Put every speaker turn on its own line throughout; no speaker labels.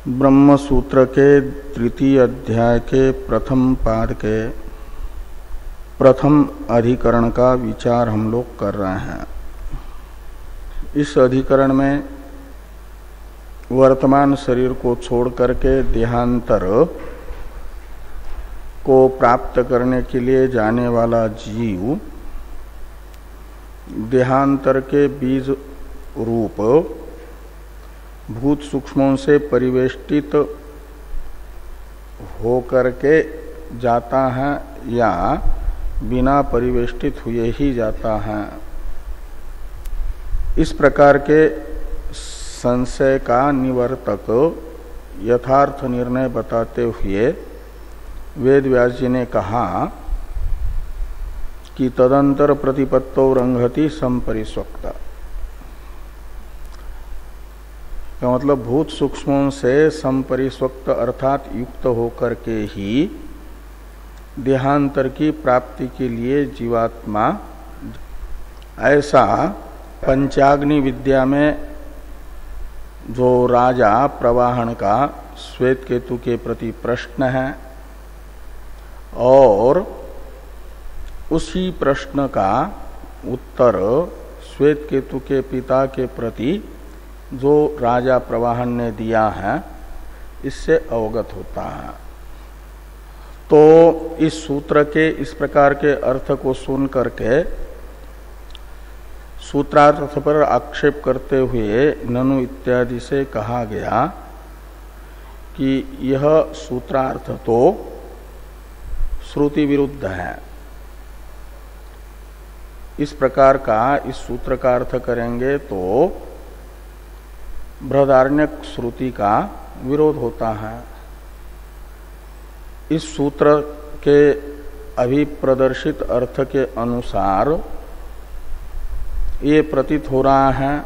ब्रह्म सूत्र के तृतीय अध्याय के प्रथम पाद के प्रथम अधिकरण का विचार हम लोग कर रहे हैं। इस अधिकरण में वर्तमान शरीर को छोड़ करके देहांतर को प्राप्त करने के लिए जाने वाला जीव देहांतर के बीज रूप भूत सूक्ष्मों से परिवेष्टित हो करके जाता है या बिना परिवेष्टित हुए ही जाता है। इस प्रकार के संशय का निवर्तक यथार्थ निर्णय बताते हुए वेद व्यास जी ने कहा कि तदंतर प्रतिपत्तो रंघति संपरिस्वक्ता का मतलब भूत सूक्ष्मों से संपरिस्वक्त अर्थात युक्त होकर के ही देहांतर की प्राप्ति के लिए जीवात्मा ऐसा पंचाग्नि विद्या में जो राजा प्रवाहन का श्वेत केतु के प्रति प्रश्न है और उसी प्रश्न का उत्तर श्वेत केतु के पिता के प्रति जो राजा प्रवाहन ने दिया है इससे अवगत होता है। तो इस सूत्र के इस प्रकार के अर्थ को सुन करके सूत्रार्थ पर आक्षेप करते हुए ननु इत्यादि से कहा गया कि यह सूत्रार्थ तो श्रुति विरुद्ध है। इस प्रकार का इस सूत्र का अर्थ करेंगे तो बृहदारण्यक श्रुति का विरोध होता है। इस सूत्र के अभिप्रदर्शित अर्थ के अनुसार ये प्रतीत हो रहा है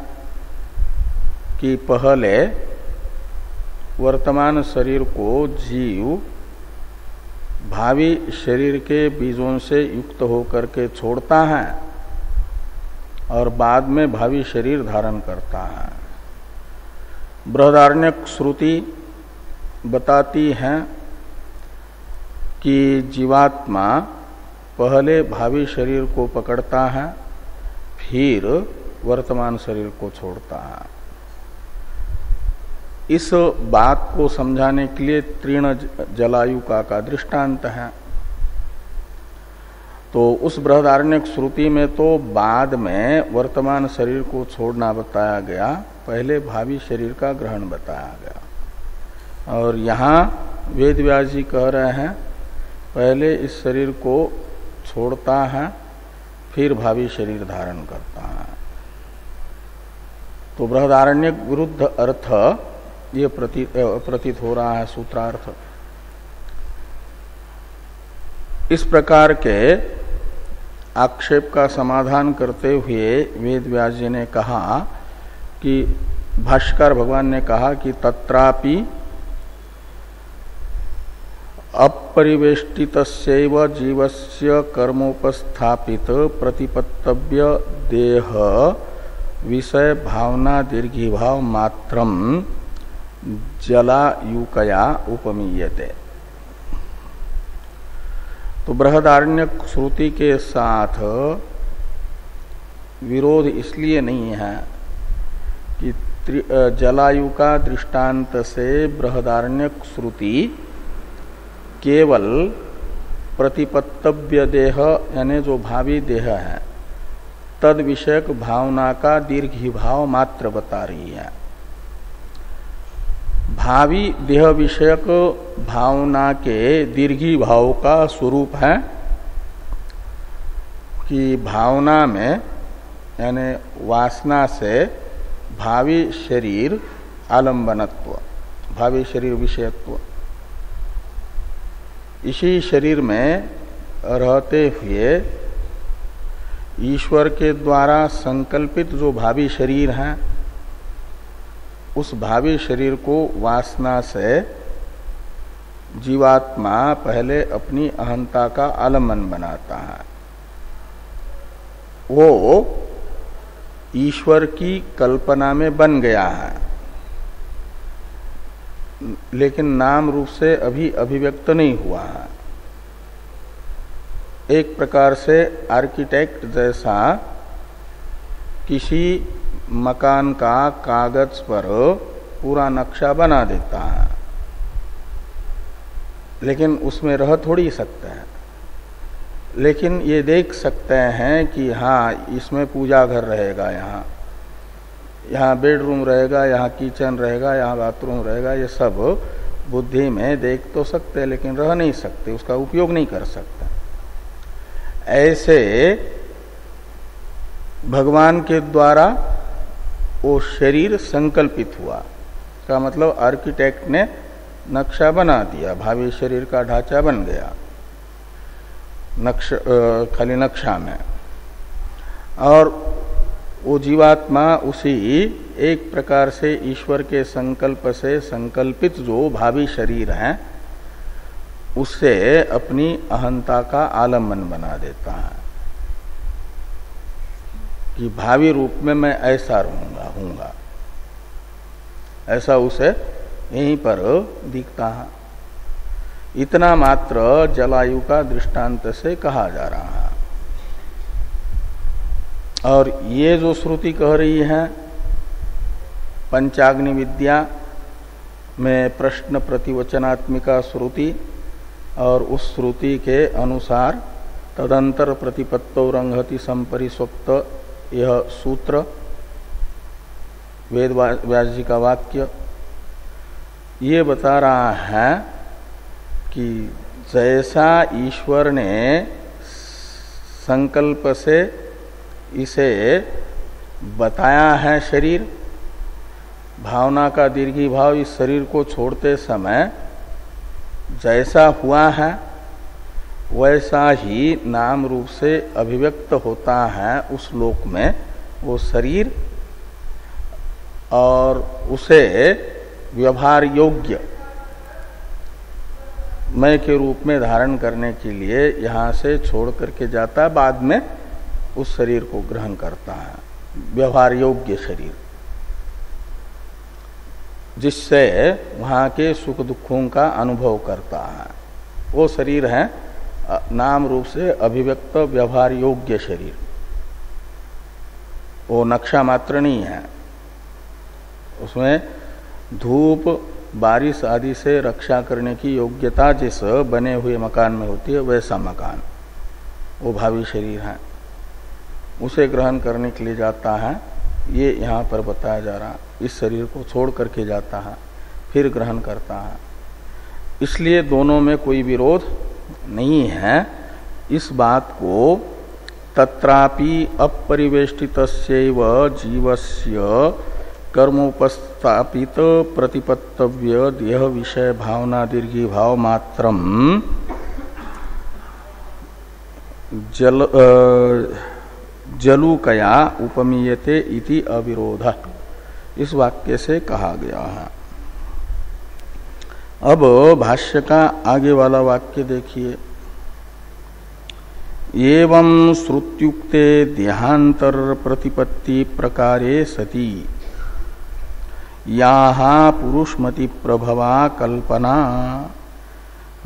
कि पहले वर्तमान शरीर को जीव भावी शरीर के बीजों से युक्त होकर के छोड़ता है और बाद में भावी शरीर धारण करता है। बृहदारण्यक श्रुति बताती है कि जीवात्मा पहले भावी शरीर को पकड़ता है फिर वर्तमान शरीर को छोड़ता है। इस बात को समझाने के लिए तीर्ण जलायुका का दृष्टांत है। तो उस बृहदारण्यक श्रुति में तो बाद में वर्तमान शरीर को छोड़ना बताया गया, पहले भावी शरीर का ग्रहण बताया गया। और यहाँ वेद व्यास जी कह रहे हैं पहले इस शरीर को छोड़ता है फिर भावी शरीर धारण करता है। तो बृहदारण्यक विरुद्ध अर्थ ये प्रतीत हो रहा है सूत्रार्थ। इस प्रकार के आक्षेप का समाधान करते हुए वेद व्यास जी ने कहा कि भाष्यकार भगवान ने कहा कि तत्रापि अपरिवेष्टितस्यैव जीवस्य कर्मोपस्थापित प्रतिपत्तव्य देह विषय भावना दीर्घीभाव मात्रम जलायुकया उपमीयते। तो बृहदारण्यक श्रुति के साथ विरोध इसलिए नहीं है कि जलायुका दृष्टांत से बृहदारण्यक श्रुति केवल प्रतिपत्तव्य देह यानी जो भावी देह है तद विषयक भावना का दीर्घीभाव मात्र बता रही है। भावी देह विषयक भावना के दीर्घीभाव का स्वरूप है कि भावना में यानी वासना से भावी शरीर आलंबनत्व, भावी शरीर विषयत्व, इसी शरीर में रहते हुए ईश्वर के द्वारा संकल्पित जो भावी शरीर है उस भावी शरीर को वासना से जीवात्मा पहले अपनी अहंता का आलम्बन बनाता है। वो ईश्वर की कल्पना में बन गया है। लेकिन नाम रूप से अभी अभिव्यक्त नहीं हुआ है। एक प्रकार से आर्किटेक्ट जैसा किसी मकान का कागज पर पूरा नक्शा बना देता है, लेकिन उसमें रह थोड़ी सकते हैं, लेकिन ये देख सकते हैं कि हाँ इसमें पूजा घर रहेगा, यहाँ बेडरूम रहेगा, यहाँ किचन रहेगा, यहाँ बाथरूम रहेगा, ये सब बुद्धि में देख तो सकते हैं लेकिन रह नहीं सकते, उसका उपयोग नहीं कर सकते। ऐसे भगवान के द्वारा वो शरीर संकल्पित हुआ का मतलब आर्किटेक्ट ने नक्शा बना दिया, भावी शरीर का ढांचा बन गया खाली नक्शा में। और वो जीवात्मा उसी एक प्रकार से ईश्वर के संकल्प से संकल्पित जो भावी शरीर है उससे अपनी अहंता का आलम्बन बना देता है कि भावी रूप में मैं ऐसा रहूंगा, ऐसा उसे यहीं पर दिखता है। इतना मात्र जलायु का दृष्टांत से कहा जा रहा है। और ये जो श्रुति कह रही है पंचाग्नि विद्या में प्रश्न प्रतिवचनात्मिका श्रुति, और उस श्रुति के अनुसार तदंतर प्रतिपत्तो रंघति संपरिस्वक्त यह सूत्र वेद व्यास जी का वाक्य ये बता रहा है कि जैसा ईश्वर ने संकल्प से इसे बताया है शरीर, भावना का दीर्घी भाव इस शरीर को छोड़ते समय जैसा हुआ है वैसा ही नाम रूप से अभिव्यक्त होता है उस लोक में वो शरीर, और उसे व्यवहार योग्य मय के रूप में धारण करने के लिए यहाँ से छोड़ करके जाता है, बाद में उस शरीर को ग्रहण करता है, व्यवहार योग्य शरीर, जिससे वहाँ के सुख दुखों का अनुभव करता है। वो शरीर है नाम रूप से अभिव्यक्त व्यवहार योग्य शरीर, वो नक्शा मात्र नहीं है। उसमें धूप बारिश आदि से रक्षा करने की योग्यता जिस बने हुए मकान में होती है वैसा मकान वो भावी शरीर है, उसे ग्रहण करने के लिए जाता है। ये यहाँ पर बताया जा रहा, इस शरीर को छोड़ करके जाता है फिर ग्रहण करता है। इसलिए दोनों में कोई विरोध नहीं है। इस बात को तत्रापि अपरिवेष्टितस्यैव जीवस्य कर्मोपस्थापित प्रतिपत्तव्य देह विषय भावना दीर्घी भाव मात्रम जलूकया उपमीयते इति अविरोध, इस वाक्य से कहा गया है। अब भाष्य का आगे वाला वाक्य देखिए, एवं श्रुत्युक्ते देहांतर प्रतिपत्ति प्रकारे सति याहा पुरुषमति प्रभवा कल्पना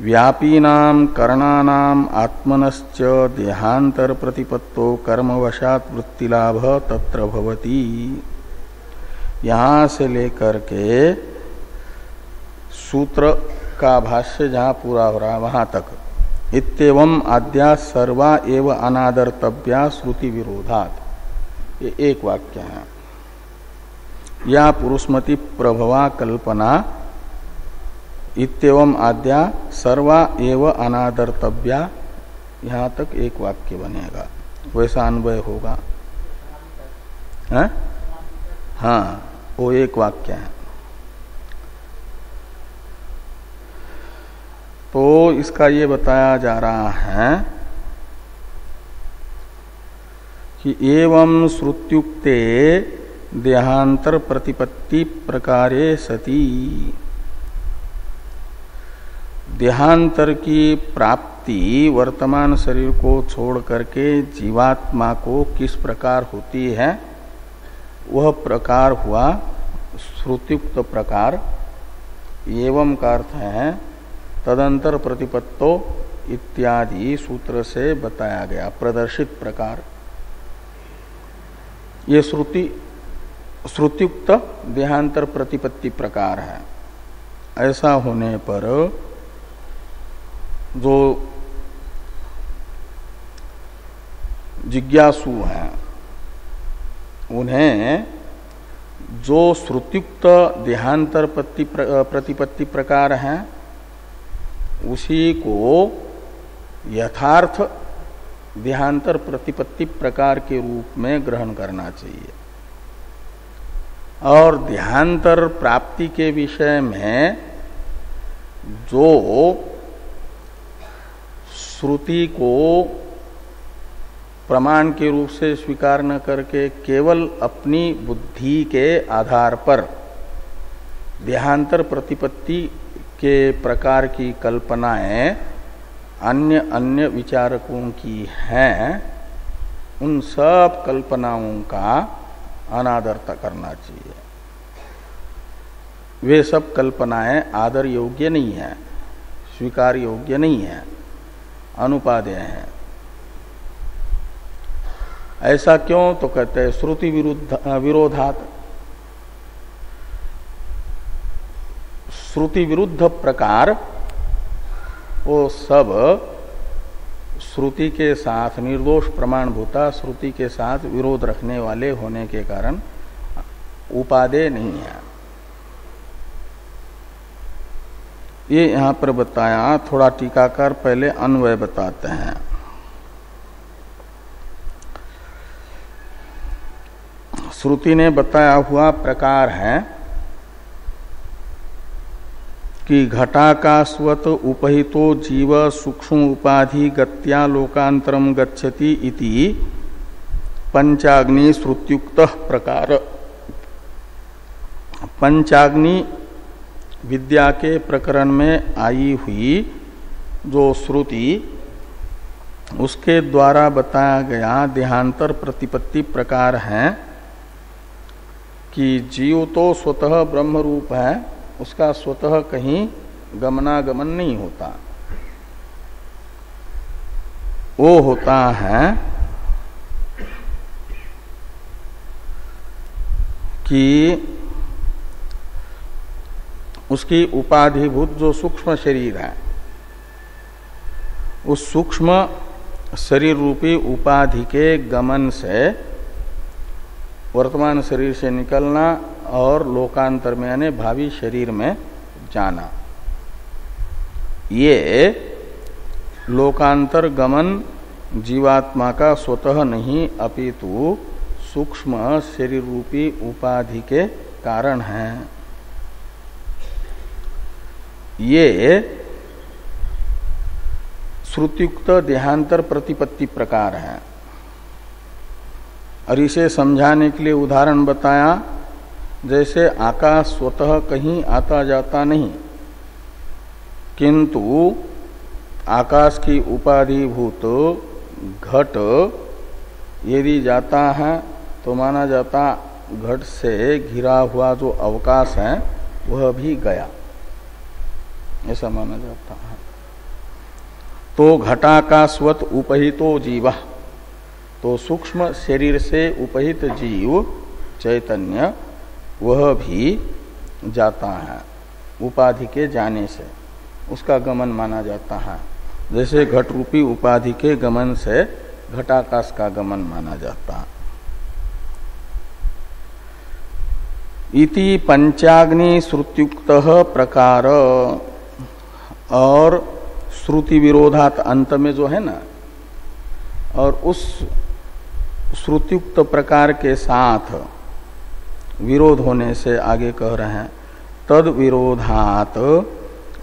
व्यापीनां करणानां आत्मनश्च देहांतर प्रतिपत्तो कर्मवशात् वृत्तिलाभ तत्र भवति। यहाँ से लेकर के सूत्र का भाष्य जहाँ पूरा हो रहा है वहाँ तक, इत्येवं आद्या सर्वा एव अनादर्तव्या श्रुति विरोधात्, ये एक वाक्य है। या पुरुषमति प्रभवा कल्पना इत्येवं आद्या सर्वा एव अनादर्तव्या, यहाँ तक एक वाक्य बनेगा, वैसा अन्वय होगा। है? हाँ, वो एक वाक्य है। तो इसका ये बताया जा रहा है कि एवं श्रुत्युक्ते देहांतर प्रतिपत्ति प्रकारे सती, देहांतर की प्राप्ति वर्तमान शरीर को छोड़ करके जीवात्मा को किस प्रकार होती है वह प्रकार हुआ श्रुत्युक्त प्रकार। एवं का अर्थ है तदंतर प्रतिपत्तो इत्यादि सूत्र से बताया गया प्रदर्शित प्रकार। ये श्रुतियुक्त देहांतर प्रतिपत्ति प्रकार है। ऐसा होने पर जो जिज्ञासु हैं उन्हें जो श्रुतियुक्त देहांतर प्रतिपत्ति प्रकार है उसी को यथार्थ देहांतर प्रतिपत्ति प्रकार के रूप में ग्रहण करना चाहिए। और देहांतर प्राप्ति के विषय में जो श्रुति को प्रमाण के रूप से स्वीकार न करके केवल अपनी बुद्धि के आधार पर देहांतर प्रतिपत्ति के प्रकार की कल्पनाएं अन्य अन्य विचारकों की हैं, उन सब कल्पनाओं का अनादर करना चाहिए। वे सब कल्पनाएं आदर योग्य नहीं है, स्वीकार योग्य नहीं है, अनुपादेय हैं। ऐसा क्यों? तो कहते हैं श्रुति विरोधात। श्रुति विरुद्ध प्रकार वो सब श्रुति के साथ निर्दोष प्रमाणभूता श्रुति के साथ विरोध रखने वाले होने के कारण उपादेय नहीं है। ये यहां पर बताया। थोड़ा टीकाकार पहले अन्वय बताते हैं। श्रुति ने बताया हुआ प्रकार है कि घटाकास्वत उपहितो जीव सूक्ष्म उपाधि गत्या लोकांतरम गच्छति इति पंचाग्नि श्रुत्युक्त प्रकार। पंचाग्नि विद्या के प्रकरण में आई हुई जो श्रुति उसके द्वारा बताया गया देहांतर प्रतिपत्ति प्रकार है कि जीव तो स्वतः ब्रह्म रूप है, उसका स्वतः कहीं गमनागमन नहीं होता। वो होता है कि उसकी उपाधिभूत जो सूक्ष्म शरीर है उस सूक्ष्म शरीर रूपी उपाधि के गमन से वर्तमान शरीर से निकलना और लोकांतर में यानी भावी शरीर में जाना, ये लोकांतर गमन जीवात्मा का स्वतः नहीं अपितु सूक्ष्म शरीर रूपी उपाधि के कारण है। ये श्रुतियुक्त देहांतर प्रतिपत्ति प्रकार है। और इसे समझाने के लिए उदाहरण बताया, जैसे आकाश स्वतः कहीं आता जाता नहीं, किंतु आकाश की उपाधिभूत घट यदि जाता है तो माना जाता घट से घिरा हुआ जो अवकाश है वह भी गया, ऐसा माना जाता है। तो घटाकाशवत उपहितो जीव, तो सूक्ष्म शरीर से उपहित जीव चैतन्य वह भी जाता है उपाधि के जाने से, उसका गमन माना जाता है। जैसे घट रूपी उपाधि के गमन से घटाकाश का गमन माना जाता है। इति पंचाग्नि श्रुत्युक्त प्रकार, और श्रुति विरोधात अंत में जो है ना, और उस श्रुतियुक्त प्रकार के साथ विरोध होने से आगे कह रहे हैं तद विरोधात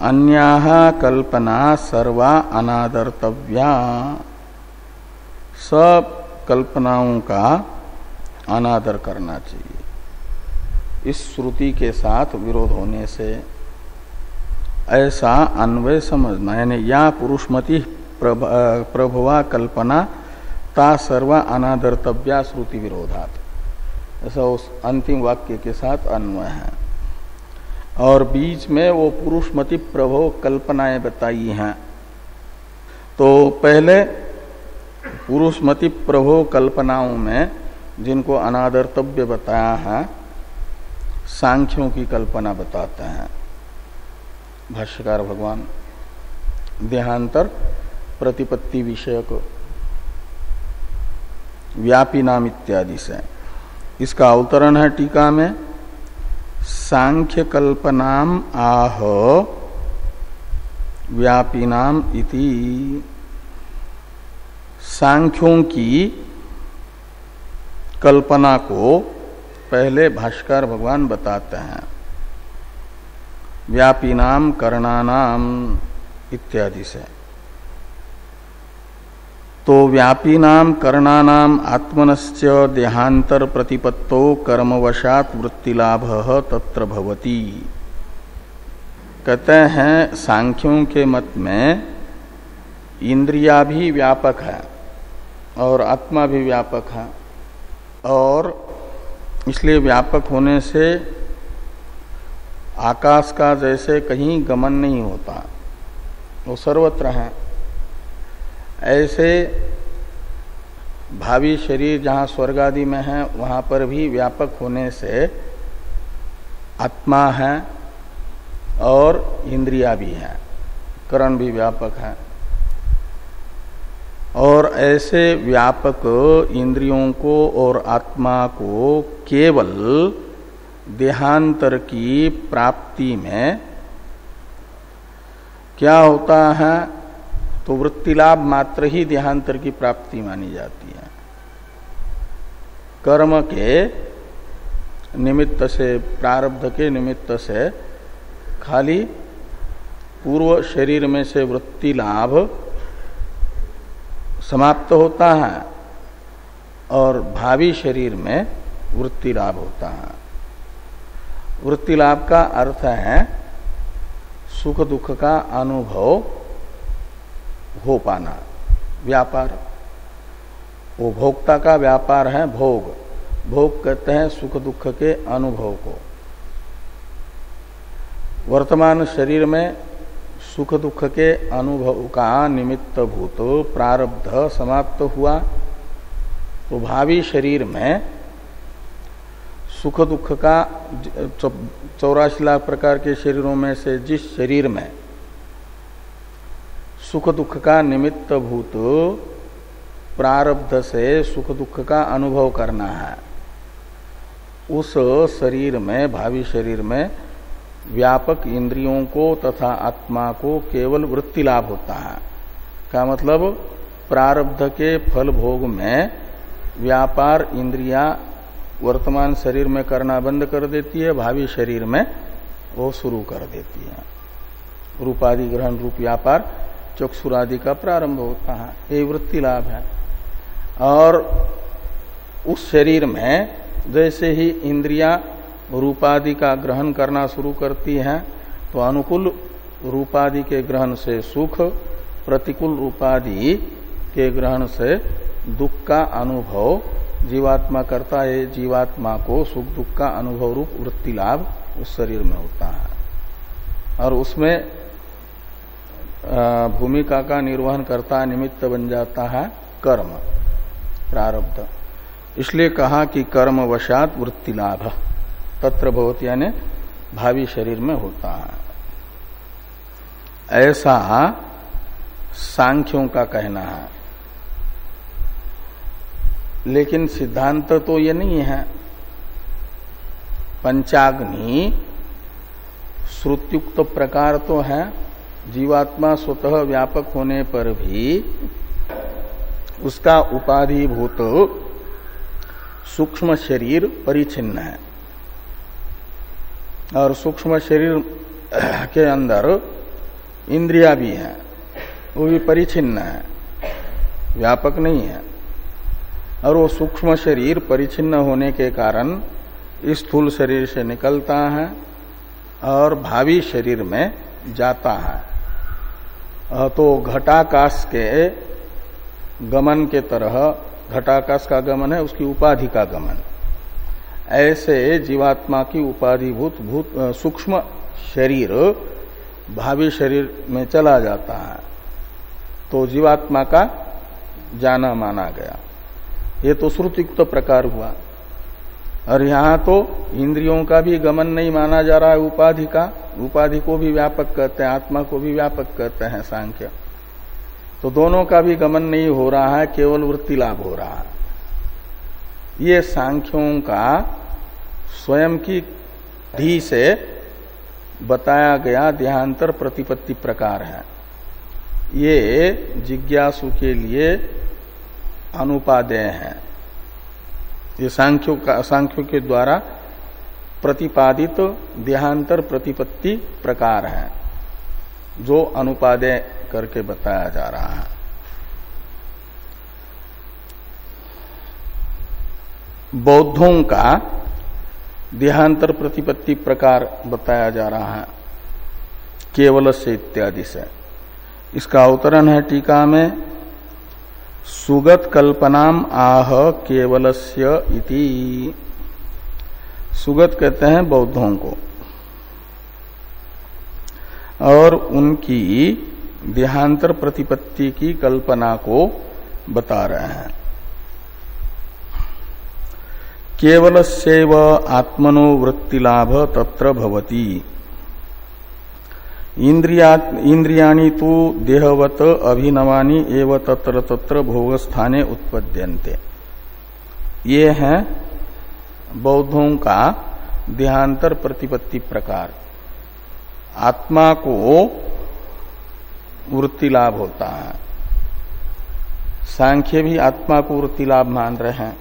अन्याः कल्पना सर्वा अनादर्तव्या, सब कल्पनाओं का अनादर करना चाहिए इस श्रुति के साथ विरोध होने से। ऐसा अन्वय समझना, यानी या पुरुषमति प्रभवा कल्पना ता सर्वा अनादर्तव्या श्रुति विरोधात, ऐसा उस अंतिम वाक्य के साथ अन्वय है। और बीच में वो पुरुषमति प्रभो कल्पनाएं बताई हैं। तो पहले पुरुषमति प्रभो कल्पनाओं में जिनको अनादर्तव्य बताया है, सांख्यों की कल्पना बताते हैं भाष्यकार भगवान देहांतर प्रतिपत्ति विषयक व्यापी नाम इत्यादि से। इसका अवतरण है टीका में, सांख्य कल्पनाम आह व्यापी नाम इति। सांख्यों की कल्पना को पहले भाष्यकार भगवान बताते हैं, व्यापी नाम करणानाम इत्यादि से। तो व्यापी नाम करणानाम आत्मनश्च देहांतर प्रतिपत्तो कर्मवशात वृत्तिलाभ तत्र भवति। कहते हैं सांख्यों के मत में इंद्रिया भी व्यापक है और आत्मा भी व्यापक है, और इसलिए व्यापक होने से आकाश का जैसे कहीं गमन नहीं होता, वो सर्वत्र है। ऐसे भावी शरीर जहाँ स्वर्ग आदि में है वहाँ पर भी व्यापक होने से आत्मा है और इंद्रिया भी है, करण भी व्यापक है। और ऐसे व्यापक इंद्रियों को और आत्मा को केवल देहांतर की प्राप्ति में क्या होता है, तो वृत्तिलाभ मात्र ही देहांतर की प्राप्ति मानी जाती है। कर्म के निमित्त से, प्रारब्ध के निमित्त से खाली पूर्व शरीर में से वृत्ति लाभ समाप्त होता है और भावी शरीर में वृत्ति लाभ होता है। वृत्ति लाभ का अर्थ है सुख दुख का अनुभव हो पाना, व्यापार। वो भोक्ता का व्यापार है भोग। भोग कहते हैं सुख दुख के अनुभव को। वर्तमान शरीर में सुख दुख के अनुभव का निमित्त भूत प्रारब्ध समाप्त हुआ, तो भावी शरीर में सुख दुख का 84 लाख प्रकार के शरीरों में से जिस शरीर में सुख दुख का निमित्त भूत प्रारब्ध से सुख दुख का अनुभव करना है, उस शरीर में, भावी शरीर में व्यापक इंद्रियों को तथा आत्मा को केवल वृत्ति लाभ होता है। क्या मतलब, प्रारब्ध के फल भोग में व्यापार इंद्रिया वर्तमान शरीर में करना बंद कर देती है, भावी शरीर में वो शुरू कर देती है। रूपादि ग्रहण रूप व्यापार चक्षुरादि का प्रारंभ होता है, ये वृत्ति लाभ है। और उस शरीर में जैसे ही इंद्रिया रूपादि का ग्रहण करना शुरू करती हैं, तो अनुकूल रूपादि के ग्रहण से सुख, प्रतिकूल रूपादि के ग्रहण से दुख का अनुभव जीवात्मा करता है। जीवात्मा को सुख दुख का अनुभव रूप वृत्ति लाभ उस शरीर में होता है और उसमें भूमिका का निर्वहन करता, निमित्त बन जाता है कर्म, प्रारब्ध। इसलिए कहा कि कर्म वशात वृत्ति लाभ तत्र भवति, यानी भावी शरीर में होता है। ऐसा सांख्यों का कहना है, लेकिन सिद्धांत तो ये नहीं है। पंचाग्नि श्रुत्युक्त प्रकार तो है, जीवात्मा स्वतः व्यापक होने पर भी उसका उपाधिभूत सूक्ष्म शरीर परिच्छिन्न है, और सूक्ष्म शरीर के अंदर इंद्रिया भी है, वो भी परिच्छिन्न है, व्यापक नहीं है। और वो सूक्ष्म शरीर परिच्छिन्न होने के कारण इस स्थूल शरीर से निकलता है और भावी शरीर में जाता है। तो घटाकाश के गमन के तरह, घटाकाश का गमन है उसकी उपाधि का गमन, ऐसे जीवात्मा की उपाधिभूत सूक्ष्म शरीर भावी शरीर में चला जाता है तो जीवात्मा का जाना माना गया। ये तो श्रुतियुक्त प्रकार हुआ। और यहां तो इंद्रियों का भी गमन नहीं माना जा रहा है उपाधि का। उपाधि को भी व्यापक कहते हैं, आत्मा को भी व्यापक कहते हैं सांख्य। तो दोनों का भी गमन नहीं हो रहा है, केवल वृत्ति लाभ हो रहा है। ये सांख्यों का स्वयं की धी से बताया गया देहांतर प्रतिपत्ति प्रकार है। ये जिज्ञासु के लिए अनुपादेय है। ये सांख्यों के द्वारा प्रतिपादित देहांतर प्रतिपत्ति प्रकार है जो अनुपादेय करके बताया जा रहा है। बौद्धों का देहांतर प्रतिपत्ति प्रकार बताया जा रहा है केवल से इत्यादि से। इसका अवतरण है टीका में, सुगत कल्पनाम आह केवलस्य इति। सुगत कहते हैं बौद्धों को, और उनकी देहांतर प्रतिपत्ति की कल्पना को बता रहे हैं। केवलस्यैव आत्मनो वृत्तिलाभ तत्र भवति, इंद्रियाणि तु देहवत अभिनवानि एव तत्र तत्र भोगस्थाने उत्पद्यन्ते। ये हैं बौद्धों का देहांतर प्रतिपत्ति प्रकार। आत्मा को वृत्ति लाभ होता है। सांख्य भी आत्मा को वृत्ति लाभ मान रहे हैं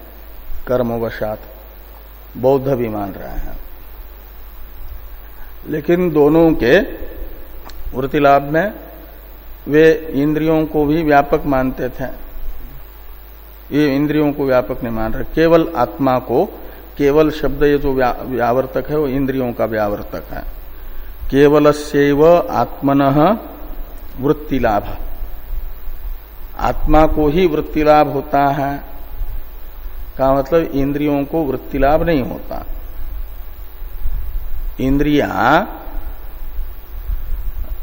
कर्मवशात, बौद्ध भी मान रहे हैं। लेकिन दोनों के वृत्ति लाभ में वे इंद्रियों को भी व्यापक मानते थे। ये इंद्रियों को व्यापक नहीं मान रहे, केवल आत्मा को। केवल शब्द ये जो व्यावर्तक है वो इंद्रियों का व्यावर्तक है। केवलस्यैव आत्मनः वृत्ति लाभ, आत्मा को ही वृत्ति लाभ होता है का मतलब इंद्रियों को वृत्ति लाभ नहीं होता। इंद्रियां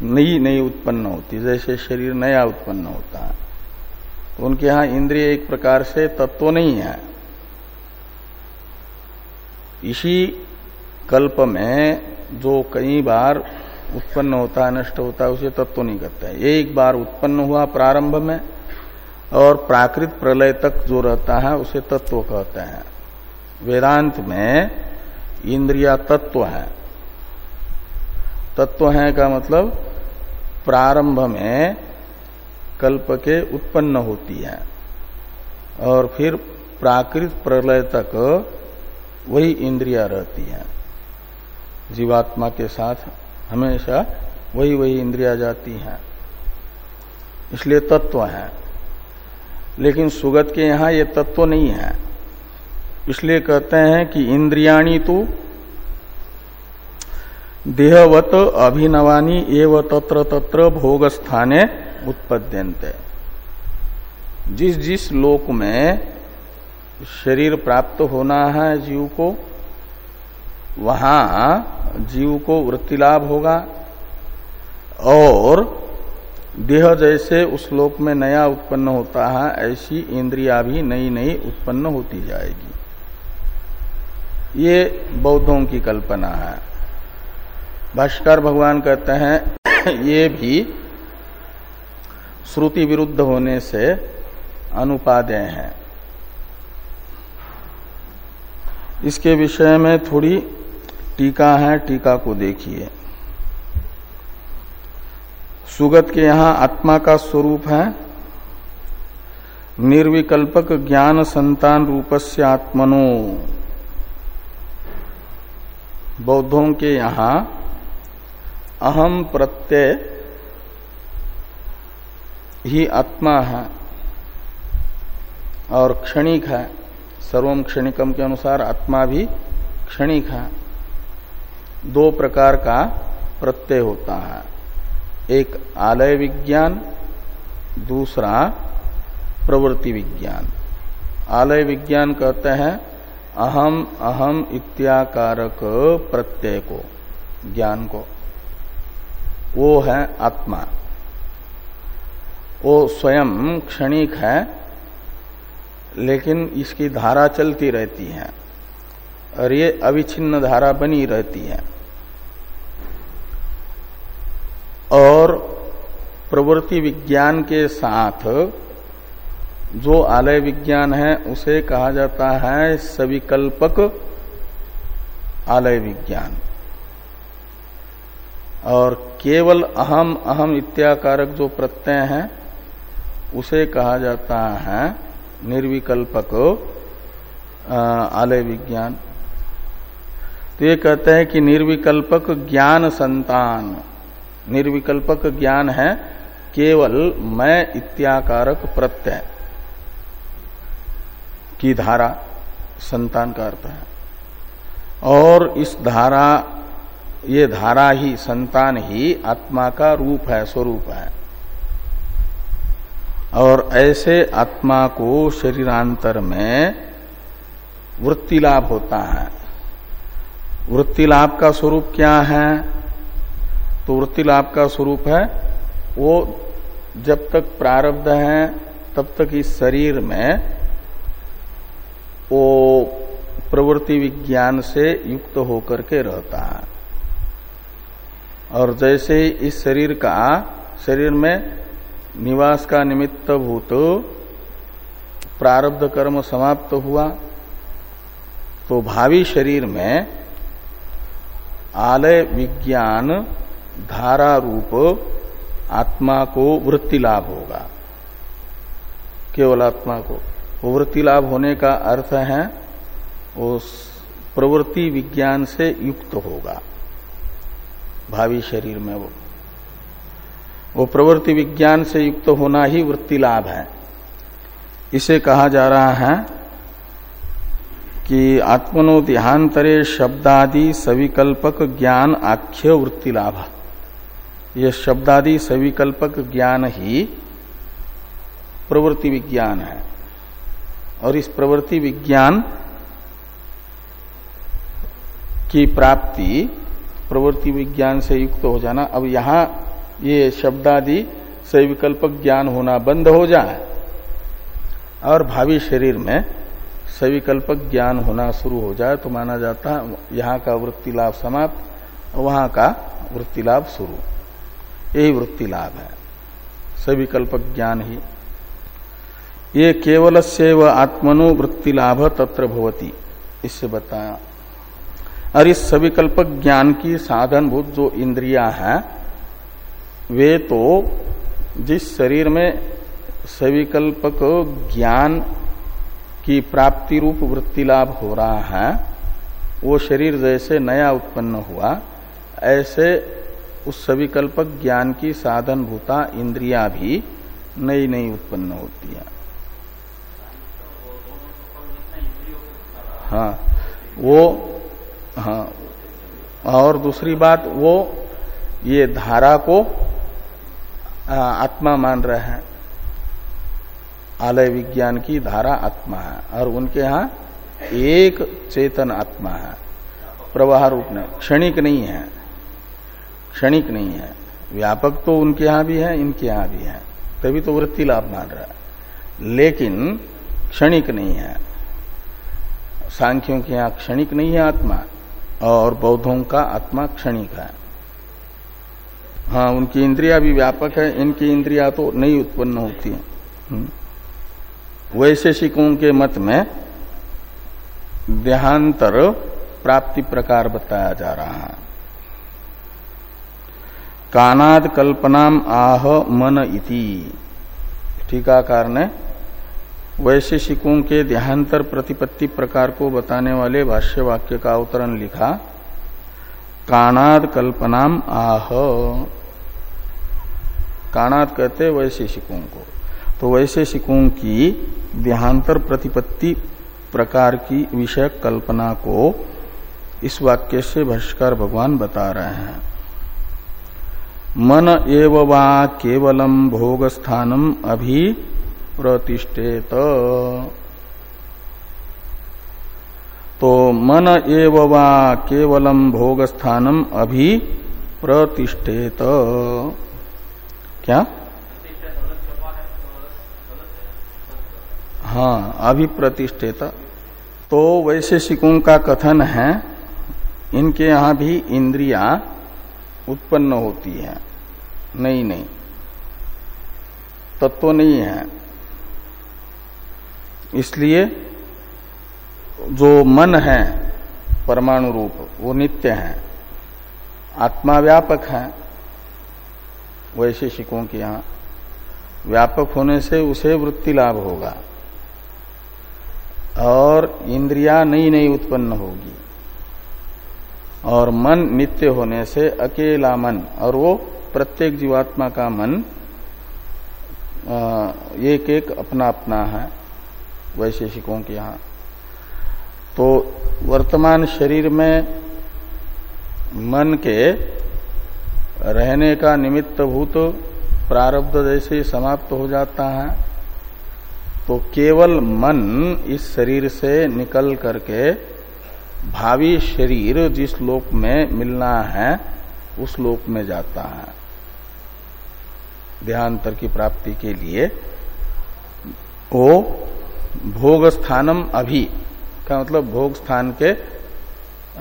नई उत्पन्न होती, जैसे शरीर नया उत्पन्न होता है तो उनके यहां इंद्रिय एक प्रकार से तत्व नहीं है। इसी कल्प में जो कई बार उत्पन्न होता है, नष्ट होता है, उसे तत्व नहीं कहते हैं। एक बार उत्पन्न हुआ प्रारंभ में और प्राकृत प्रलय तक जो रहता है उसे तत्व कहते हैं। वेदांत में इंद्रिया तत्व है। तत्व है का मतलब प्रारंभ में कल्प के उत्पन्न होती है और फिर प्राकृत प्रलय तक वही इंद्रिया रहती है। जीवात्मा के साथ हमेशा वही इंद्रिया जाती हैं, इसलिए तत्व है। लेकिन सुगत के यहां ये तत्व नहीं है, इसलिए कहते हैं कि इंद्रियाणि तु देहवत अभिनवानि एव तत्र तत्र भोगस्थाने उत्पद्यन्ते। जिस जिस लोक में शरीर प्राप्त होना है जीव को, वहां जीव को वृत्ति लाभ होगा और देह जैसे उस लोक में नया उत्पन्न होता है ऐसी इंद्रिया भी नई उत्पन्न होती जाएगी। ये बौद्धों की कल्पना है। भाष्यकार भगवान कहते हैं ये भी श्रुति विरुद्ध होने से अनुपादेय है। इसके विषय में थोड़ी टीका है, टीका को देखिए। सुगत के यहां आत्मा का स्वरूप है निर्विकल्पक ज्ञान संतान रूपस्य आत्मनो। बौद्धों के यहां अहम प्रत्यय ही आत्मा है और क्षणिक है। सर्वम क्षणिकम के अनुसार आत्मा भी क्षणिक है। दो प्रकार का प्रत्यय होता है, एक आलय विज्ञान, दूसरा प्रवृत्ति विज्ञान। आलय विज्ञान कहते हैं अहम अहम इत्याकारक प्रत्यय को, ज्ञान को, वो है आत्मा। वो स्वयं क्षणिक है, लेकिन इसकी धारा चलती रहती है और ये अविच्छिन्न धारा बनी रहती है। और प्रवृत्ति विज्ञान के साथ जो आलय विज्ञान है उसे कहा जाता है सविकल्पक आलय विज्ञान। और केवल अहम अहम इत्याकारक जो प्रत्यय है उसे कहा जाता है निर्विकल्पक आलय विज्ञान। तो ये कहते हैं कि निर्विकल्पक ज्ञान संतान, निर्विकल्पक ज्ञान है केवल मैं इत्याकारक प्रत्यय की धारा, संतान का अर्थ है। और इस धारा, ये धारा ही, संतान ही आत्मा का रूप है, स्वरूप है। और ऐसे आत्मा को शरीरांतर में वृत्ति लाभ होता है। वृत्ति लाभ का स्वरूप क्या है? तो वृत्ति लाभ का स्वरूप है वो जब तक प्रारब्ध है तब तक इस शरीर में वो प्रवृत्ति विज्ञान से युक्त होकर के रहता है। और जैसे ही इस शरीर में निवास का निमित्त भूत प्रारब्ध कर्म समाप्त हुआ, तो भावी शरीर में आलय विज्ञान धारा रूप आत्मा को वृत्ति लाभ होगा। केवल आत्मा को वो वृत्ति लाभ होने का अर्थ है उस प्रवृत्ति विज्ञान से युक्त होगा भावी शरीर में। वो प्रवृत्ति विज्ञान से युक्त होना ही वृत्ति लाभ है। इसे कहा जा रहा है कि आत्मनो देहांतरे शब्दादि सविकल्पक ज्ञान आख्य वृत्ति लाभ। ये शब्दादि सविकल्पक ज्ञान ही प्रवृत्ति विज्ञान है। और इस प्रवृत्ति विज्ञान की प्राप्ति, प्रवृत्ति विज्ञान से युक्त हो जाना, अब यहां ये शब्दादि सविकल्पक ज्ञान होना बंद हो जाए और भावी शरीर में सविकल्पक ज्ञान होना शुरू हो जाए तो माना जाता है यहाँ का वृत्ति लाभ समाप्त, वहां का वृत्ति लाभ शुरू। यही वृत्ति लाभ है, सविकल्पक ज्ञान ही। ये केवलस्यैव आत्मनो वृत्ति लाभ तत्र भवति, इससे बताया। और इस सविकल्पक ज्ञान की साधनभूत जो इंद्रियां हैं वे तो जिस शरीर में सविकल्पक ज्ञान की प्राप्ति रूप वृत्ति लाभ हो रहा है, वो शरीर जैसे नया उत्पन्न हुआ ऐसे उस सविकल्पक ज्ञान की साधनभूता इंद्रियां भी नई नई उत्पन्न होती है। हाँ वो, हाँ, और दूसरी बात वो ये धारा को आत्मा मान रहे हैं। आलय विज्ञान की धारा आत्मा है और उनके यहाँ एक चेतन आत्मा है, प्रवाह रूप में, क्षणिक नहीं है, क्षणिक नहीं है। व्यापक तो उनके यहाँ भी है, इनके यहाँ भी है, तभी तो वृत्ति लाभ मान रहा है, लेकिन क्षणिक नहीं है। सांख्यों के यहाँ क्षणिक नहीं है आत्मा और बौद्धों का आत्मा क्षणिक है। हाँ, उनकी इंद्रिया भी व्यापक है, इनकी इंद्रिया तो नहीं उत्पन्न होती है। वैशेषिकों के मत में देहांतर प्राप्ति प्रकार बताया जा रहा है। कानाद कल्पनाम आह मन इति, टीकाकार ने वैशेषिकों के देहांतर प्रतिपत्ति प्रकार को बताने वाले भाष्य वाक्य का अवतरण लिखा, कानाद कल्पनाम आह। कानाद कहते वैशेषिकों को, तो वैशेषिकों की देहांतर प्रतिपत्ति प्रकार की विषय कल्पना को इस वाक्य से भाष्यकार भगवान बता रहे हैं। मन एव वा केवलम भोगस्थानम अभि प्रतिष्ठेत। तो मन एव वा केवलम भोगस्थानम अभि प्रतिष्ठेत। क्या? हाँ, अभिप्रतिष्ठित। तो वैशेषिकों का कथन है इनके यहां भी इंद्रियां उत्पन्न होती है, नहीं तत्व नहीं है। इसलिए जो मन है परमाणु रूप वो नित्य है, आत्मा व्यापक है। वैशेषिकों के यहां व्यापक होने से उसे वृत्ति लाभ होगा और इंद्रियां नई उत्पन्न होगी, और मन नित्य होने से अकेला मन, और वो प्रत्येक जीवात्मा का मन एक एक अपना अपना है वैशेषिकों के यहाँ। तो वर्तमान शरीर में मन के रहने का निमित्त भूत प्रारब्ध जैसे ही समाप्त हो जाता है, तो केवल मन इस शरीर से निकल करके भावी शरीर जिस लोक में मिलना है उस लोक में जाता है देहांतर की प्राप्ति के लिए। वो भोग स्थानम अभि का मतलब भोग स्थान के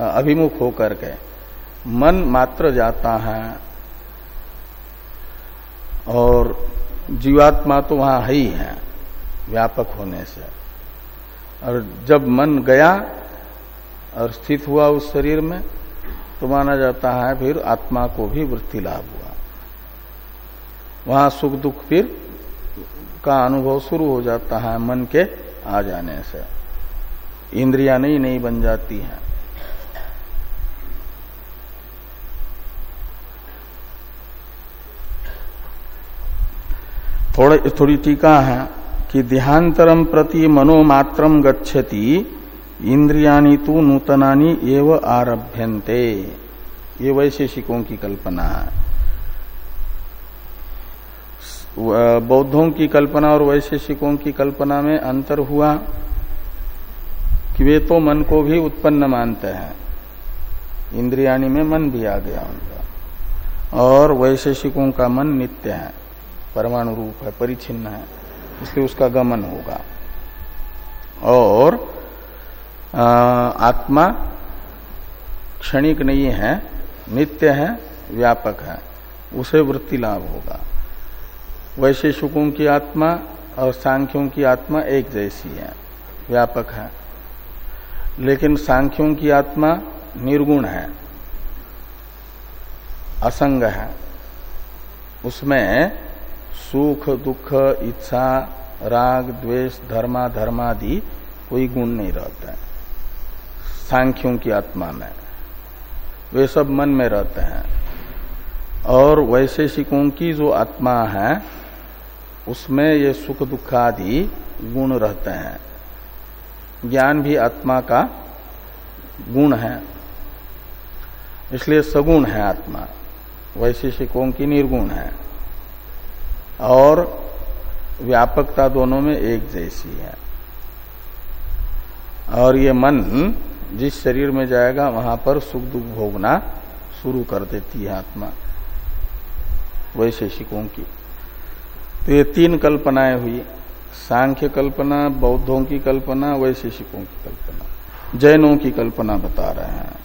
अभिमुख होकर के मन मात्र जाता है, और जीवात्मा तो वहां है ही है व्यापक होने से। और जब मन गया और स्थित हुआ उस शरीर में, तो माना जाता है फिर आत्मा को भी वृत्ति लाभ हुआ। वहां सुख दुख फिर का अनुभव शुरू हो जाता है मन के आ जाने से। इंद्रियां नई बन जाती हैं। थोड़ी टीका है कि देहांतरम प्रति मनोमात्रम गच्छति इंद्रियाणि तु नूतनानि एव आरभ्यन्ते। ये वैशेषिकों की कल्पना है। बौद्धों की कल्पना और वैशेषिकों की कल्पना में अंतर हुआ कि वे तो मन को भी उत्पन्न मानते हैं, इंद्रियाणि में मन भी आ गया उनका, और वैशेषिकों का मन नित्य है, परमाणु रूप है, परिच्छिन्न है, इसलिए उसका गमन होगा। और आत्मा क्षणिक नहीं है, नित्य है, व्यापक है, उसे वृत्ति लाभ होगा। वैशेषिकों की आत्मा और सांख्यों की आत्मा एक जैसी है, व्यापक है, लेकिन सांख्यों की आत्मा निर्गुण है, असंग है, उसमें सुख दुख इच्छा राग द्वेष धर्मादि कोई गुण नहीं रहता है। सांख्यों की आत्मा में वे सब मन में रहते हैं, और वैशेषिकों की जो आत्मा है उसमें ये सुख दुख आदि गुण रहते हैं। ज्ञान भी आत्मा का गुण है, इसलिए सगुण है आत्मा। वैशेषिकों की निर्गुण है, और व्यापकता दोनों में एक जैसी है। और ये मन जिस शरीर में जाएगा वहां पर सुख दुख भोगना शुरू कर देती है आत्मा वैशेषिकों की। तो ये तीन कल्पनाएं हुई, सांख्य कल्पना, बौद्धों की कल्पना, वैशेषिकों की कल्पना। जैनों की कल्पना बता रहे हैं।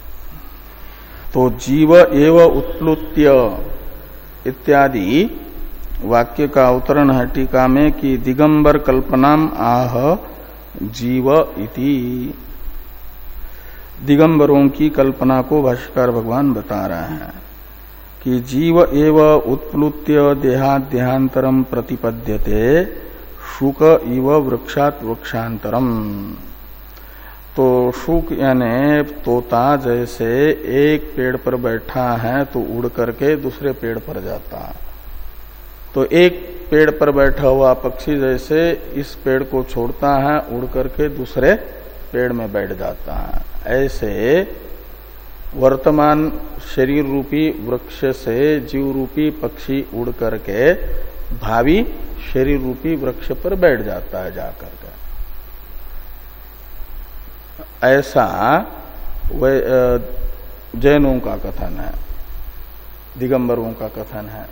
तो जीव एव उत्प्लुत्य इत्यादि वाक्य का अवतरण है टीका में कि दिगंबर कल्पनाम आह जीव इति। दिगंबरों की कल्पना को भाष्यकार भगवान बता रहे हैं कि जीव एव उत्प्लुत्य देहाद्देहांतरम प्रतिपद्यते शुक इव वृक्षात वृक्षांतरम। तो शुक यानी तोता जैसे एक पेड़ पर बैठा है तो उड़ करके दूसरे पेड़ पर जाता है, तो एक पेड़ पर बैठा हुआ पक्षी जैसे इस पेड़ को छोड़ता है, उड़ करके दूसरे पेड़ में बैठ जाता है। ऐसे वर्तमान शरीर रूपी वृक्ष से जीव रूपी पक्षी उड़ करके भावी शरीर रूपी वृक्ष पर बैठ जाता है जाकर के। ऐसा जैनों का कथन है। दिगंबरों का कथन है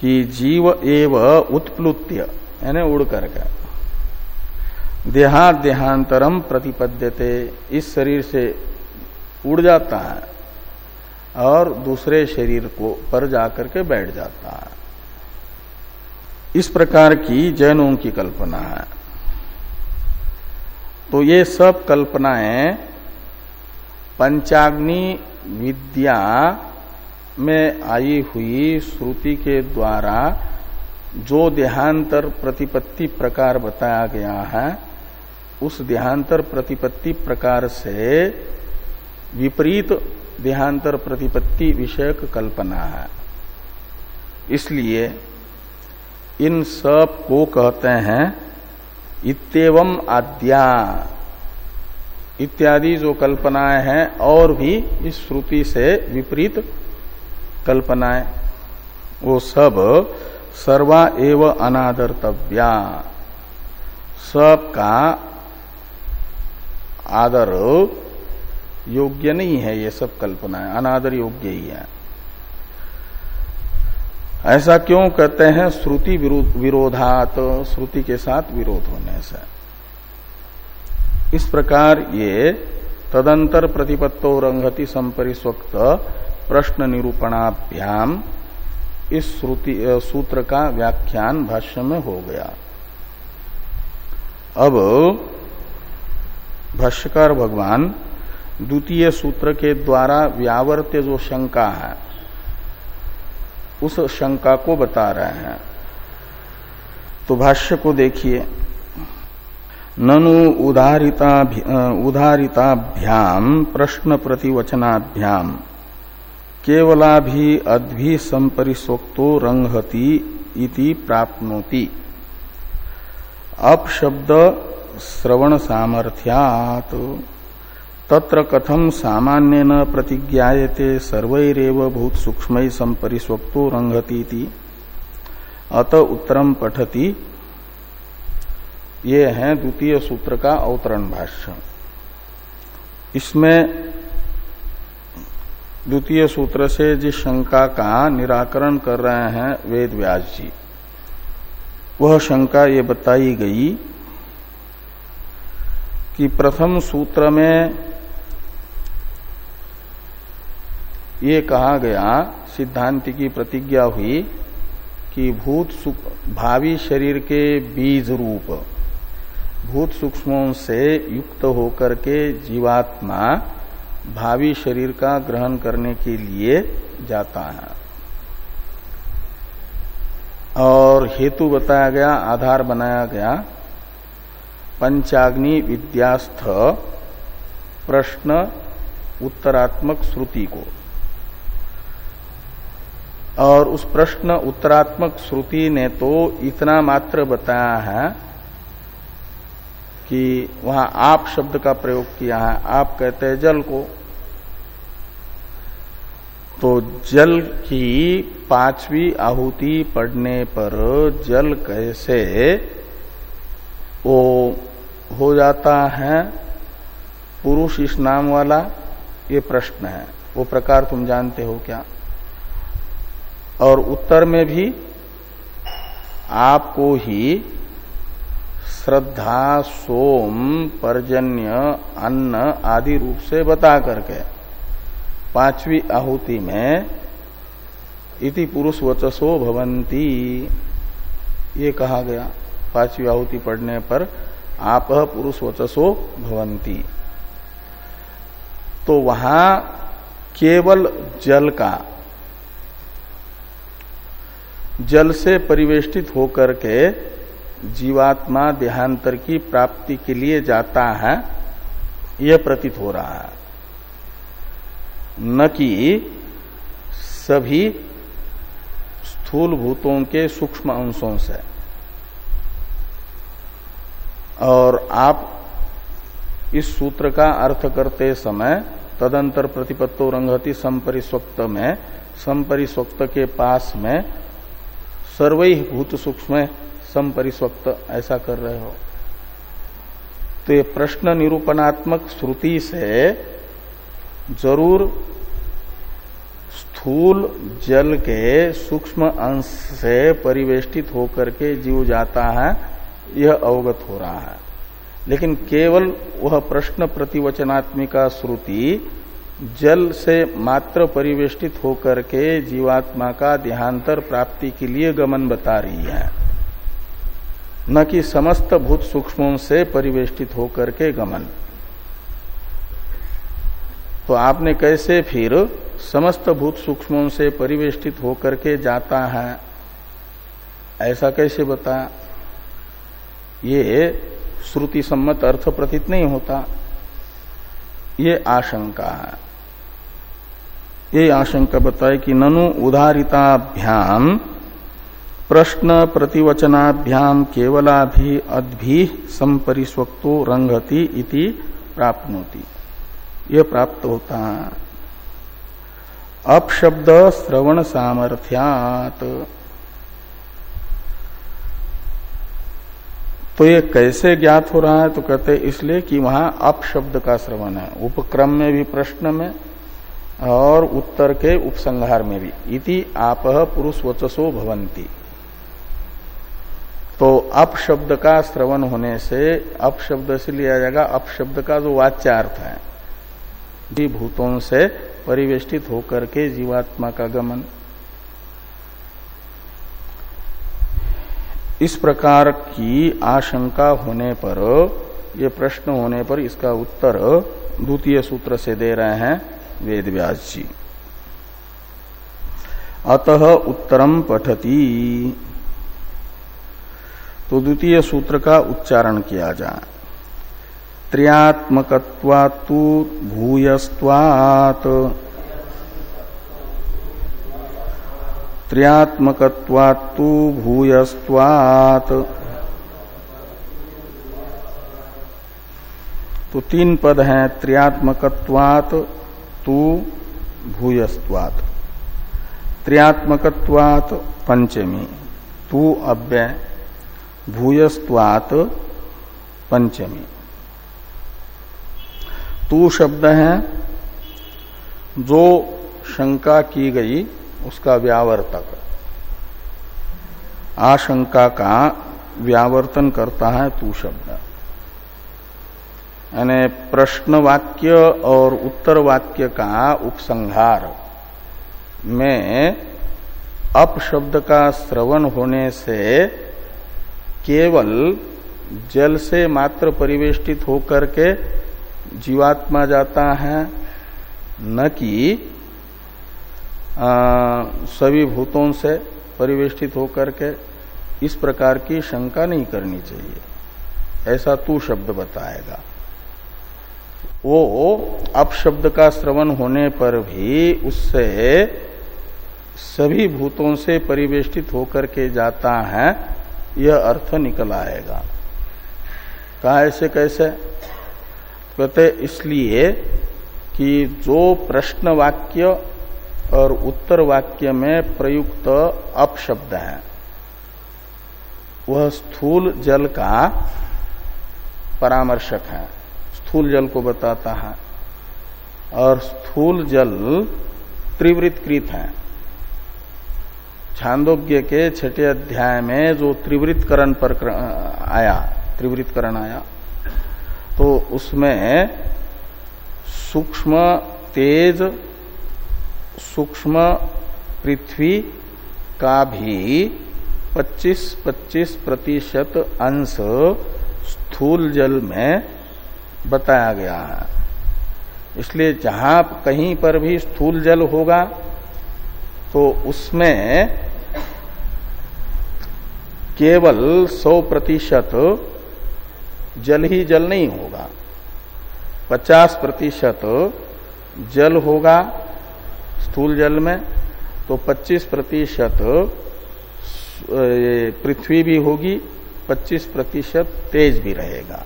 कि जीव एव उत्प्लुत्य यानी उड़ करके देहात देहांतरम प्रतिपद्यते, इस शरीर से उड़ जाता है और दूसरे शरीर को पर जाकर के बैठ जाता है। इस प्रकार की जैनों की कल्पना है। तो ये सब कल्पनाएं पंचाग्नि विद्या में आई हुई श्रुति के द्वारा जो देहांतर प्रतिपत्ति प्रकार बताया गया है, उस देहांतर प्रतिपत्ति प्रकार से विपरीत देहांतर प्रतिपत्ति विषयक कल्पना है। इसलिए इन सब को कहते हैं इत्येवम आद्या इत्यादि जो कल्पनाएं हैं, और भी इस श्रुति से विपरीत कल्पनाएं, वो सब सर्वा एव अनादर्तव्या, सब का आदर योग्य नहीं है। ये सब कल्पनाएं अनादर योग्य ही है। ऐसा क्यों कहते हैं? श्रुति विरोधात, श्रुति के साथ विरोध होने से। इस प्रकार ये तदंतर प्रतिपत्तो रंगति संपरिस्वक्त प्रश्न निरूपणाभ्याम इस श्रुति सूत्र का व्याख्यान भाष्य में हो गया। अब भाष्यकार भगवान द्वितीय सूत्र के द्वारा व्यावर्त्य जो शंका है, उस शंका को बता रहे हैं। तो भाष्य को देखिए, ननु उदारिताभ्याम प्रश्न प्रतिवचनाभ्याम केवलाभि अद्भि संपरिस्वक्तो रंगहति इति प्राप्नोति। अपशब्द श्रवण सामर्थ्यात् तत्र कथम सामान्येन प्रतिज्ञायते सर्वैरेव भूत सूक्ष्मै संपरिस्वक्तो रंगहति इति। अत उत्तरम पठति। ये है द्वितीय सूत्र का अवतरण भाष्य। इसमें द्वितीय सूत्र से जिस शंका का निराकरण कर रहे हैं वेद व्यास जी, वह शंका ये बताई गई कि प्रथम सूत्र में ये कहा गया, सिद्धांत की प्रतिज्ञा हुई कि भावी शरीर के बीज रूप भूत सूक्ष्मों से युक्त होकर के जीवात्मा भावी शरीर का ग्रहण करने के लिए जाता है। और हेतु बताया गया, आधार बनाया गया पंचाग्नि विद्यास्थ प्रश्न उत्तरात्मक श्रुति को। और उस प्रश्न उत्तरात्मक श्रुति ने तो इतना मात्र बताया है कि वहां आप शब्द का प्रयोग किया है। आप कहते हैं जल को, तो जल की पांचवी आहुति पड़ने पर जल कैसे वो हो जाता है पुरुष इस नाम वाला, ये प्रश्न है। वो प्रकार तुम जानते हो क्या? और उत्तर में भी आपको ही श्रद्धा, सोम, पर्जन्य, अन्न आदि रूप से बता करके पांचवी आहुति में इति पुरुष वचसो भवंती ये कहा गया। पांचवी आहुति पढ़ने पर आप पुरुष वचसो भवंती। तो वहां केवल जल का, जल से परिवेष्टित होकर के जीवात्मा देहांतर की प्राप्ति के लिए जाता है, यह प्रतीत हो रहा है, न कि सभी स्थूल भूतों के सूक्ष्म अंशों से। और आप इस सूत्र का अर्थ करते समय तदंतर प्रतिपत्तो रंगहति संपरिस्वक्त में, संपरिस्वक्त के पास में सर्वैः भूत सूक्ष्म संपरिस्वक्त ऐसा कर रहे हो। तो ये प्रश्न निरूपणात्मक श्रुति से जरूर स्थूल जल के सूक्ष्म अंश से परिवेष्टित होकर के जीव जाता है, यह अवगत हो रहा है। लेकिन केवल वह प्रश्न प्रतिवचनात्मिका श्रुति जल से मात्र परिवेष्टित होकर के जीवात्मा का देहांतर प्राप्ति के लिए गमन बता रही है, न कि समस्त भूत सूक्ष्मों से परिवेष्टित होकर के गमन। तो आपने कैसे फिर समस्त भूत सूक्ष्मों से परिवेष्टित होकर के जाता है, ऐसा कैसे बताया? ये श्रुति सम्मत अर्थ प्रतीत नहीं होता, ये आशंका है। ये आशंका बताए कि ननु उदारिताभ्याम प्रश्न प्रतिवचनाभ्याम केवलाभि अद्भि संपरिस्वक्तो रंगति इति प्राप्नोति, यह प्राप्त होता है। अपशब्द श्रवण सामर्थ्यात्, तो ये कैसे ज्ञात हो रहा है? तो कहते इसलिए कि वहां अपशब्द का श्रवण है, उपक्रम में भी, प्रश्न में और उत्तर के उपसंहार में भी। इति आपह पुरुषवचसो भवन्ति, तो अपशब्द का श्रवण होने से, अपशब्द से लिया जाएगा अपशब्द का जो वाच्यार्थ है, भूतों से परिवेष्टित होकर के जीवात्मा का गमन। इस प्रकार की आशंका होने पर, ये प्रश्न होने पर इसका उत्तर द्वितीय सूत्र से दे रहे हैं वेदव्यास जी। अतः उत्तरम पठति, तो द्वितीय सूत्र का उच्चारण किया जाए। त्र्यात्मकत्वात्तु भूयस्त्वात्, त्र्यात्मकत्वात्तु भूयस्त्वात्, तो तीन पद हैं, त्र्यात्मकत्वात्, तु, भूयस्त्वात्। त्र्यात्मकत्वात् पंचमी, तु अव्यय, भूयस्त्वात् पंचमी। तू शब्द है जो शंका की गई उसका व्यावर्तक, आशंका का व्यावर्तन करता है तू शब्द। यानी प्रश्न वाक्य और उत्तर वाक्य का उपसंहार में अपशब्द का श्रवण होने से केवल जल से मात्र परिवेष्टित होकर के जीवात्मा जाता है, न कि सभी भूतों से परिवेष्टित होकर के, इस प्रकार की शंका नहीं करनी चाहिए, ऐसा तू शब्द बताएगा। वो अपशब्द का श्रवण होने पर भी उससे सभी भूतों से परिवेष्टित होकर के जाता है, यह अर्थ निकल आएगा। कहा ऐसे कैसे? कहते इसलिए कि जो प्रश्न वाक्य और उत्तर वाक्य में प्रयुक्त अपशब्द है वह स्थूल जल का परामर्शक है, स्थूल जल को बताता है, और स्थूल जल त्रिवृतकृत है। छांदोग्य के 6 अध्याय में जो त्रिवृतकरण पर आया, त्रिवृतकरण आया, तो उसमें सूक्ष्म तेज, सूक्ष्म पृथ्वी का भी 25-25% अंश स्थूल जल में बताया गया है। इसलिए जहां कहीं पर भी स्थूल जल होगा तो उसमें केवल 100% जल ही जल नहीं होगा, 50% जल होगा स्थूल जल में, तो 25% पृथ्वी भी होगी, 25% तेज भी रहेगा।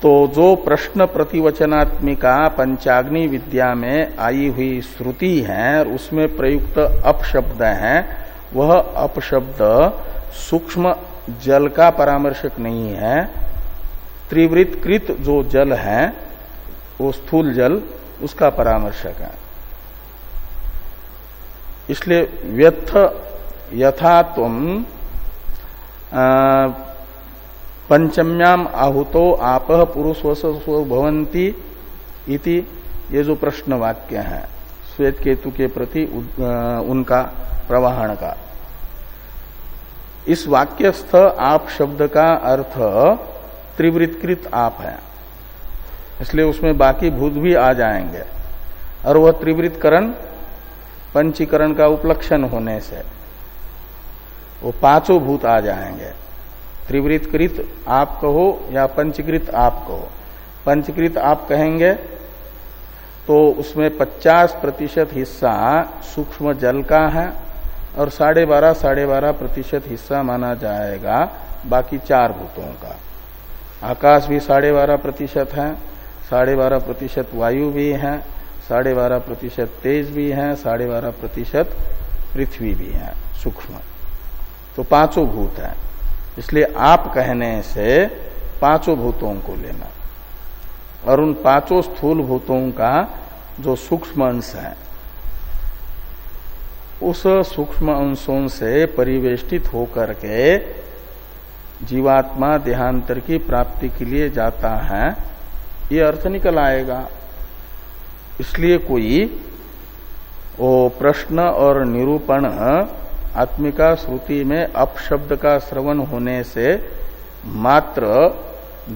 तो जो प्रश्न प्रतिवचनात्मिका पंचाग्नि विद्या में आई हुई श्रुति है, उसमें प्रयुक्त अपशब्द है, वह अपशब्द सूक्ष्म जल का परामर्शक नहीं है। त्रिवृतकृत जो जल है वो स्थूल जल उसका परामर्शक है। इसलिए व्यथ यथा त्वं पंचम्याम आहुतो आपः पुरुषवसो भवन्ति इति, ये जो प्रश्न वाक्य है श्वेत केतु के प्रति उनका प्रवाहन का, इस वाक्यस्थ आप शब्द का अर्थ त्रिवृत्कृत आप है, इसलिए उसमें बाकी भूत भी आ जाएंगे। और वह त्रिवृत्करण पंचीकरण का उपलक्षण होने से वो पांचों भूत आ जाएंगे। त्रिवृत्कृत आप कहो या पंचकृत आप कहो। पंचकृत आप कहेंगे तो उसमें 50% हिस्सा सूक्ष्म जल का है और 12.5% हिस्सा माना जाएगा बाकी 4 भूतों का। आकाश भी 12.5% है, 12.5% वायु भी है, 12.5% तेज भी है, 12.5% पृथ्वी भी है सूक्ष्म। तो पांचों भूत है, इसलिए आप कहने से पांचों भूतों को लेना और उन पांचों स्थूल भूतों का जो सूक्ष्म अंश है उस सूक्ष्म अंशों से परिवेष्टित होकर के जीवात्मा देहांतर की प्राप्ति के लिए जाता है, ये अर्थ निकल आएगा। इसलिए कोई वो प्रश्न और निरूपण आत्मिका श्रुति में अपशब्द का श्रवण होने से मात्र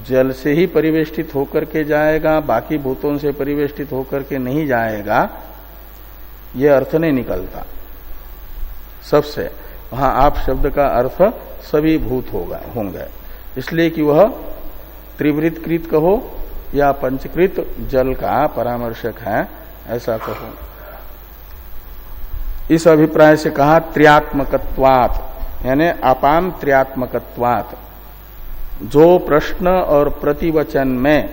जल से ही परिवेष्टित होकर के जाएगा, बाकी भूतों से परिवेष्टित होकर के नहीं जाएगा, यह अर्थ नहीं निकलता। सबसे वहां आप शब्द का अर्थ सभी भूत होंगे, इसलिए कि वह त्रिवृत्कृत कहो या पंचकृत जल का परामर्शक है, ऐसा कहो। इस अभिप्राय से कहा त्र्यात्मकत्वात्, यानी अपाम त्र्यात्मकत्वात्। जो प्रश्न और प्रतिवचन में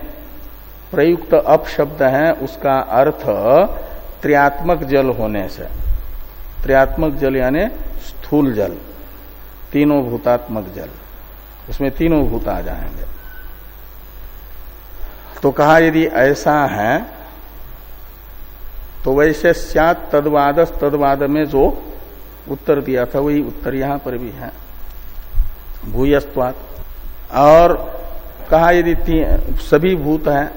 प्रयुक्त अपशब्द है उसका अर्थ त्र्यात्मक जल होने से, त्र्यात्मक जल यानी स्थूल जल, तीनों भूतात्मक जल, उसमें तीनों भूत आ जाएंगे। तो कहा यदि ऐसा है तो वैसे स्यात् तद्वादस, तद्वाद में जो उत्तर दिया था वही उत्तर यहां पर भी है, भूयस्त्वात्। और कहा यदि सभी भूत हैं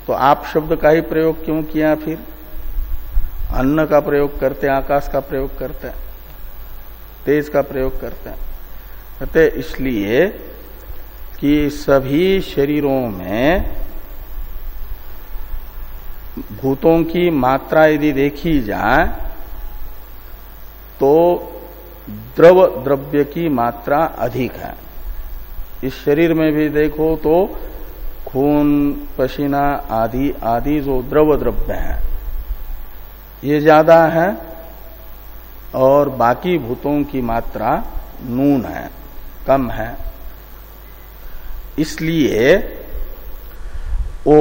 तो आप शब्द का ही प्रयोग क्यों किया, फिर अन्न का प्रयोग करते, आकाश का प्रयोग करते, तेज का प्रयोग करते हैं। कहते इसलिए कि सभी शरीरों में भूतों की मात्रा यदि देखी जाए तो द्रव द्रव्य की मात्रा अधिक है। इस शरीर में भी देखो तो खून, पसीना आदि आदि जो द्रव द्रव्य है ये ज्यादा है और बाकी भूतों की मात्रा नून है, कम है। इसलिए वो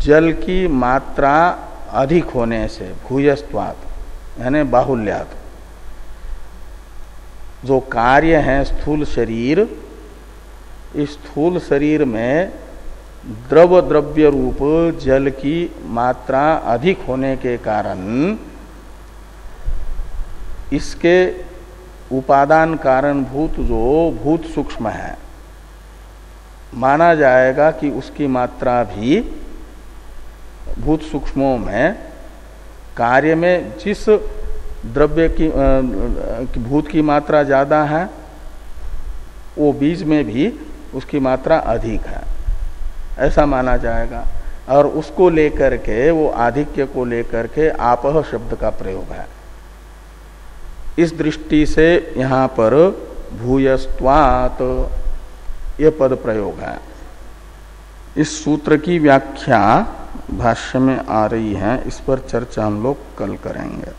जल की मात्रा अधिक होने से भूयस्त्वात् यानी बाहुल्यात्, जो कार्य है स्थूल शरीर, इस स्थूल शरीर में द्रव द्रव्य रूप जल की मात्रा अधिक होने के कारण इसके उपादान कारणभूत जो भूत सूक्ष्म है माना जाएगा कि उसकी मात्रा भी भूत सूक्ष्मों में कार्य में जिस द्रव्य की भूत की मात्रा ज्यादा है वो बीज में भी उसकी मात्रा अधिक है, ऐसा माना जाएगा। और उसको लेकर के, वो आधिक्य को लेकर के आपह शब्द का प्रयोग है। इस दृष्टि से यहां पर भूयस्त्वात् ये पद प्रयोग है। इस सूत्र की व्याख्या भाष्य में आ रही है, इस पर चर्चा हम लोग कल करेंगे।